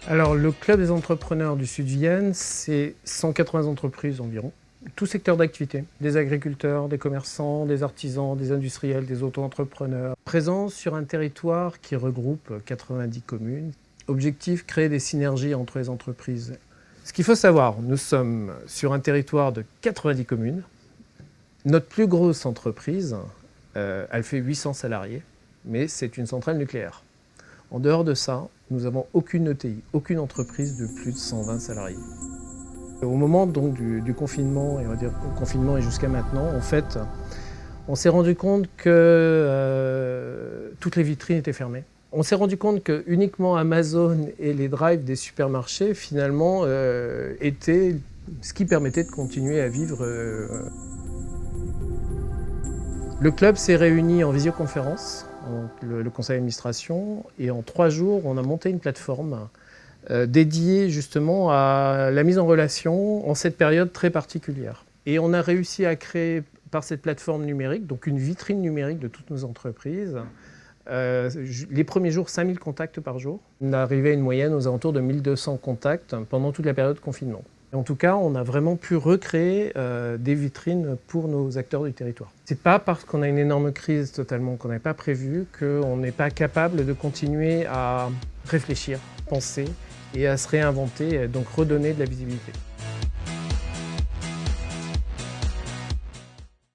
Alors, le Club des entrepreneurs du Sud-Vienne, c'est 180 entreprises environ, tout secteur d'activité, des agriculteurs, des commerçants, des artisans, des industriels, des auto-entrepreneurs, présents sur un territoire qui regroupe 90 communes. Objectif, créer des synergies entre les entreprises. Ce qu'il faut savoir, nous sommes sur un territoire de 90 communes. Notre plus grosse entreprise, elle fait 800 salariés, mais c'est une centrale nucléaire. En dehors de ça, nous n'avons aucune ETI, aucune entreprise de plus de 120 salariés. Au moment donc du confinement, et on va dire confinement et jusqu'à maintenant, en fait, on s'est rendu compte que toutes les vitrines étaient fermées. On s'est rendu compte que uniquement Amazon et les drives des supermarchés, finalement, étaient ce qui permettait de continuer à vivre. Le club s'est réuni en visioconférence, le conseil d'administration, et en 3 jours, on a monté une plateforme dédiée justement à la mise en relation en cette période très particulière. Et on a réussi à créer par cette plateforme numérique, donc une vitrine numérique de toutes nos entreprises, les premiers jours, 5000 contacts par jour. On est arrivé à une moyenne aux alentours de 1200 contacts pendant toute la période de confinement. En tout cas, on a vraiment pu recréer des vitrines pour nos acteurs du territoire. C'est pas parce qu'on a une énorme crise totalement qu'on n'avait pas prévu qu'on n'est pas capable de continuer à réfléchir, penser et à se réinventer, donc redonner de la visibilité.